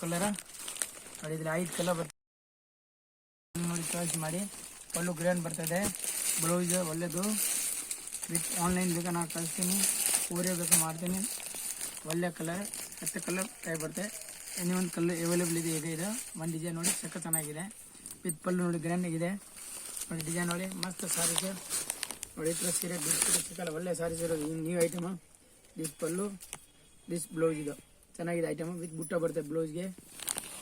Colour ನೋಡಿ, ಇದ್ರಲ್ಲಿ 5 colour ಬರ್ತದೆ ನೋಡಿ, ಚಾಯ್ಸ್ ಮಾಡಿ. ಪಲ್ಲು ಗ್ರ್ಯಾಂಡ್ ಬರ್ತದೆ, ಬ್ಲೌಸ್ ಒಳ್ಳೆಯದು. ವಿತ್ ಆನ್ಲೈನ್ ಬೇಕಾ ನಾನು ಕಳಿಸ್ತೀನಿ, ಕೊರಿಯರ್ ಬೇಕಾ ಮಾಡ್ತೀನಿ. ಒಳ್ಳೆ ಕಲರ್ 10 ಕಲರ್ ಟೈಪ್ ಬರುತ್ತೆ. ಒಂದು ಕಲರ್ ಅವೈಲೇಬಲ್ ಇದೆ. ಈಗ ಇದು ಒಂದು ಡಿಸೈನ್ ನೋಡಿ, ಸಕ್ಕ ಚೆನ್ನಾಗಿದೆ. ವಿತ್ ಪಲ್ಲು ನೋಡಿ ಗ್ರ್ಯಾಂಡ್ ಆಗಿದೆ ನೋಡಿ, ಡಿಸೈನ್ ನೋಡಿ ಮಸ್ತ್ ಸಾರೀಸ್ ನೋಡಿ. ಈ ಥರ ಸೀರೆ ಸಿಕ್ಕಲ್ಲ, ಒಳ್ಳೆ ಸಾರೀಸ್ ಇರೋದು new item. This pallu, this blouse ಇದು ಚೆನ್ನಾಗಿದೆ ಐಟಮು. ವಿತ್ ಬುಟ್ಟ ಬರುತ್ತೆ, ಬ್ಲೌಸ್ಗೆ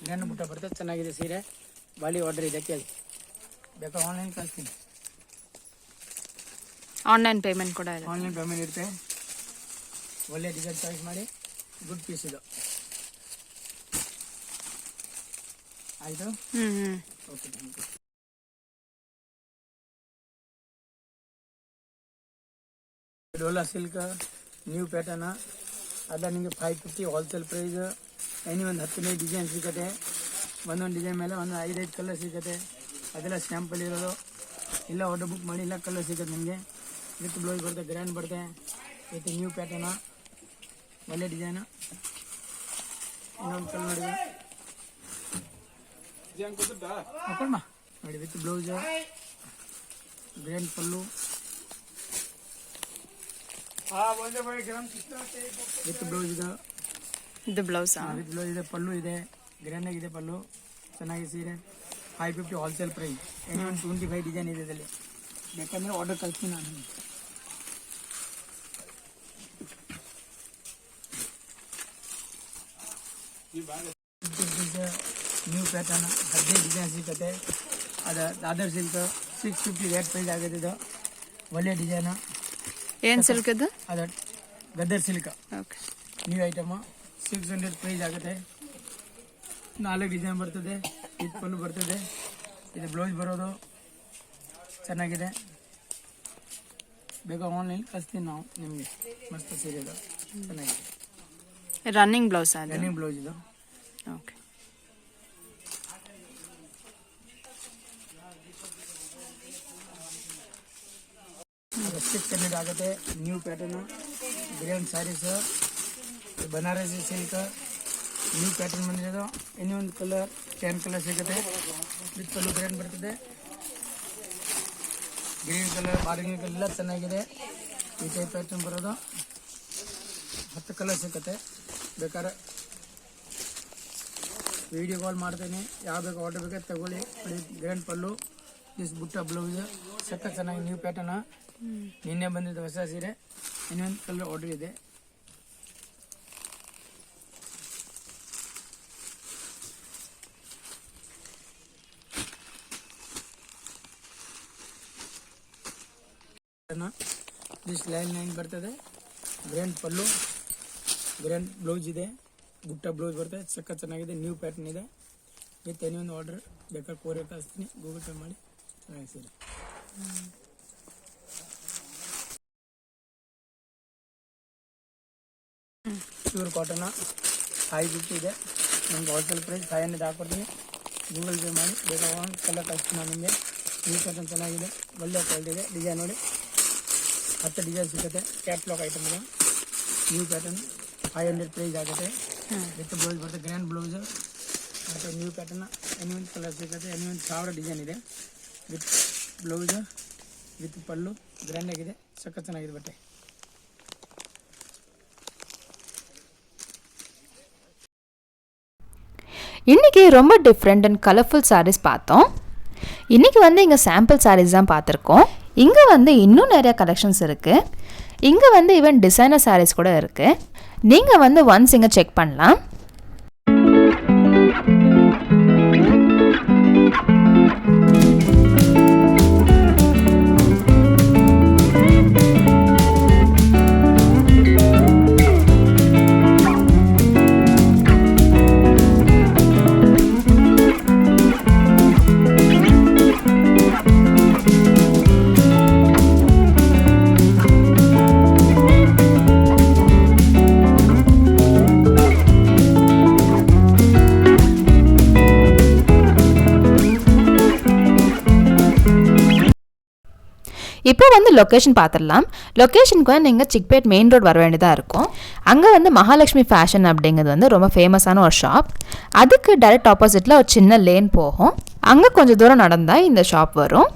ಗ್ರ್ಯಾಂಡ್ ಬುಟ್ಟ ಬರುತ್ತೆ. ಚೆನ್ನಾಗಿದೆ ಸೀರೆ. ಬಾಲಿ ಆರ್ಡರ್ ಇದೆ, ಕೇಳಿ ಬೇಕಾ ಆನ್ಲೈನ್ ಕಳಿಸ್ತೀನಿ. ಆನ್ಲೈನ್ ಪೇಮೆಂಟ್ ಕೂಡ ಇದೆ. ಆನ್ಲೈನ್ ಪೇಮೆಂಟ್ ಇರುತ್ತೆ. ಒಳ್ಳೆ ಡಿಸೈನ್ ಚಾಯ್ಸ್ ಮಾಡಿ. ಗುಡ್ ಪೀಸ್ ಇದು. ಆಯಿತು, ಓಕೆ, ಥ್ಯಾಂಕ್ ಯು. ಡೋಲಾ ಸಿಲ್ಕ್ ನ್ಯೂ ಪ್ಯಾಟರ್ನ್ ಅದ ನಿಮಗೆ 550 ಹೋಲ್ಸೇಲ್ ಪ್ರೈಸ್. ಒಂದು 15 ಡಿಸೈನ್ ಸಿಗುತ್ತೆ. ಒಂದೊಂದು ಡಿಸೈನ್ ಮೇಲೆ ಒಂದು 5 ಕಲರ್ ಸಿಗುತ್ತೆ. ಅದೆಲ್ಲ ಸ್ಯಾಂಪಲ್ ಇರೋದು. ಇಲ್ಲ ಆರ್ಡರ್ ಬುಕ್ ಮಾಡಿ, ಇಲ್ಲ ಕಲರ್ ಸಿಗುತ್ತೆ ನಿಮಗೆ. ವಿತ್ ಬ್ಲೌಸ್ ಬರುತ್ತೆ, ಗ್ರ್ಯಾಂಡ್ ಬರುತ್ತೆ. ವಿತ್ ನ್ಯೂ ಪ್ಯಾಟರ್ನ್, ಒಳ್ಳೆ ಡಿಸೈನು. ಇನ್ನೊಂದು ಕಲರ್ ನೋಡಿ, ಹಾಕೊಳ್ಮ ನೋಡಿ. With blouse, grand pallu, with blouse ಇದು ಬ್ಲೌಸ್. ವಿತ್ ಬ್ಲೌಸ್ ಇದೆ, ಪಲ್ಲು ಇದೆ, ಗ್ರ್ಯಾಂಡ್ ಆಗಿದೆ ಪಲ್ಲು. ಚೆನ್ನಾಗಿದೆ ಸೀರೆ. 550 ಹೋಲ್ಸೇಲ್ ಪ್ರೈಸ್. 25 ಡಿಸೈನ್ ಇದೆ ಇದರಲ್ಲಿ. ಬೇಕಂದ್ರೆ ಆರ್ಡರ್ ಕಳಿಸ್ತೀನಿ ನಾನು. ನ್ಯೂ ಪ್ಯಾಟರ್ನ್ 15 ಡಿಸೈನ್ ಸಿಗುತ್ತೆ. ಅದು ದಾದರ್ ಸಿಲ್ಕ್ 650 ರೇಟ್ ಪ್ರೈಸ್ ಆಗಿದೆ. ಇದು ಒಳ್ಳೆ ಡಿಸೈನು. ಏನು ಸಿಲ್ಕ್ ಇದು? ಅದು ಗದ್ದರ್ silk, okay. New item. 600 price ಆಗುತ್ತೆ. 4 ಡಿಸೈನ್ ಬರ್ತದೆ. ವಿತ್ ಪಲ್ಲು ಬರ್ತದೆ. ಇದು ಬ್ಲೌಸ್ ಬರೋದು ಚೆನ್ನಾಗಿದೆ. ಬೇಗ ಆನ್ಲೈನ್ ಕಳಿಸ್ತೀನಿ ನಾವು ನಿಮಗೆ. ಮಸ್ತ್ ಸೀರೆ ಇದು, ಚೆನ್ನಾಗಿದೆ. ರನ್ನಿಂಗ್ ಬ್ಲೌಸ್ ಅದು? ರನ್ನಿಂಗ್ ಬ್ಲೌಸ್ ಇದು, ಓಕೆ. ಅದು 600 ಆಗುತ್ತೆ. New pattern, grand sarees, Banarasi silk new pattern ಬಂದಿರೋದು. ಇನ್ನೊಂದು ಕಲರ್ 10 ಕಲರ್ ಸಿಗುತ್ತೆ. ವಿತ್ ಪಲ್ಲು ಗ್ರ್ಯಾಂಡ್ ಬರ್ತದೆ. ಗ್ರೀನ್ ಕಲರ್, ಬಾರ್ಡರ್ ಕಲರ್ ಎಲ್ಲ ಚೆನ್ನಾಗಿದೆ. ಈ ಟೈಪ್ ಪ್ಯಾಟರ್ನ್ ಬರೋದು 10 ಕಲರ್ ಸಿಗುತ್ತೆ. ಬೇಕಾದ್ರೆ ವಿಡಿಯೋ ಕಾಲ್ ಮಾಡ್ತೀನಿ. ಯಾವ ಬೇಕು ಆರ್ಡರ್ ಬೇಕಾದ್ರೆ ತಗೊಳ್ಳಿ. ಗ್ರ್ಯಾಂಡ್ ಪಲ್ಲು, ದಿಸ್ ಬುಟ್ಟ ಬ್ಲೌಸ್ ಸಕ್ಕ ಚೆನ್ನಾಗಿ ನ್ಯೂ ಪ್ಯಾಟರ್ನ್. ನಿನ್ನೆ ಬಂದಿದ್ದು ಹೊಸ ಸೀರೆ. ಇನ್ನೊಂದು ಕಲರ್ ಆರ್ಡರ್ ಇದೆ. ದಿಸ್ ಲೈನ್ ಬರ್ತದೆ. ಗ್ರ್ಯಾಂಡ್ ಪಲ್ಲು, ಗ್ರ್ಯಾಂಡ್ ಬ್ಲೌಸ್ ಇದೆ. ಬುಟ್ಟ ಬ್ಲೌಸ್ ಬರ್ತದೆ. ಸಕ್ಕ ಚೆನ್ನಾಗಿದೆ. ನ್ಯೂ ಪ್ಯಾಟರ್ನ್ ಇದೆ. ವಿತ್ ಇನ್ನೊಂದು ಆರ್ಡರ್ ಬೇಕಾದ್ರೆ ಕೊರಿಯರ್ ಕಳಿಸ್ತೀನಿ. ಗೂಗಲ್ ಪೇ ಮಾಡಿ. ಚೆನ್ನಾಗಿ ಸೀರೆ. ಪ್ಯೂರ್ ಕಾಟನ್ 550 ಇದೆ. ನಿಮ್ಗೆ ಹೋಲ್ಸೇಲ್ ಪ್ರೈಸ್ 500 ಹಾಕೊಡ್ತೀನಿ. ಗೂಗಲ್ ಪೇ ಮಾಡಿ. ಬೇಗ ಒಂದು ಕಲರ್ ಕಳಿಸ್ತೀನಿ ನಾನು ನಿಮಗೆ. ನ್ಯೂ ಪ್ಯಾಟರ್ನ್ ಚೆನ್ನಾಗಿದೆ, ಒಳ್ಳೆ ಕ್ವಾಲಿಟಿ ಇದೆ. ಡಿಸೈನ್ ನೋಡಿ, 10 ಡಿಸೈನ್ ಸಿಗುತ್ತೆ. ಕ್ಯಾಟ್ಲಾಗ್ ಐಟಮ್ ಇದೆ. ನ್ಯೂ ಪ್ಯಾಟರ್ನ್ 500 ಪ್ರೈಸ್ ಆಗುತ್ತೆ. ವಿತ್ ಬ್ಲೌಸ್ ಬರುತ್ತೆ, ಗ್ರ್ಯಾಂಡ್ ಬ್ಲೌಸ್ ಮತ್ತು ನ್ಯೂ ಪ್ಯಾಟರ್ನ್. ಇನ್ನೊಂದು ಕಲರ್ ಸಿಗುತ್ತೆ. ಇನ್ನೊಂದು 1000 ಡಿಸೈನ್ ಇದೆ. With blouse, with pallu grand ಆಗಿದೆ. ಸಕ್ಕ ಚೆನ್ನಾಗಿದೆ ಬಟ್ಟೆ. இன்றைக்கி ரொம்ப டிஃப்ரெண்ட் அண்ட் கலர்ஃபுல் சாரீஸ் பார்த்தோம். இன்றைக்கி இங்கே சாம்பிள் சாரீஸ் தான் பார்த்துருக்கோம். இங்கே இன்னும் நிறையா கலெக்ஷன்ஸ் இருக்குது. இங்கே ஈவன் டிசைனர் சாரீஸ் கூட இருக்குது. நீங்கள் ஒன்ஸ் இங்கே செக் பண்ணலாம். இப்போ வந்து லொக்கேஷன் பார்த்துடலாம். லொக்கேஷனுக்கு வந்து நீங்கள் சிக்பேட் மெயின் ரோடு வர வேண்டியதாக இருக்கும். அங்கே வந்து மகாலட்சுமி ஃபேஷன் அப்படிங்கிறது வந்து ரொம்ப ஃபேமஸான ஒரு ஷாப். அதுக்கு டைரக்ட் ஆப்போசிட்டில் ஒரு சின்ன லேன் போகும். அங்கே கொஞ்சம் தூரம் நடந்தால் இந்த ஷாப் வரும்.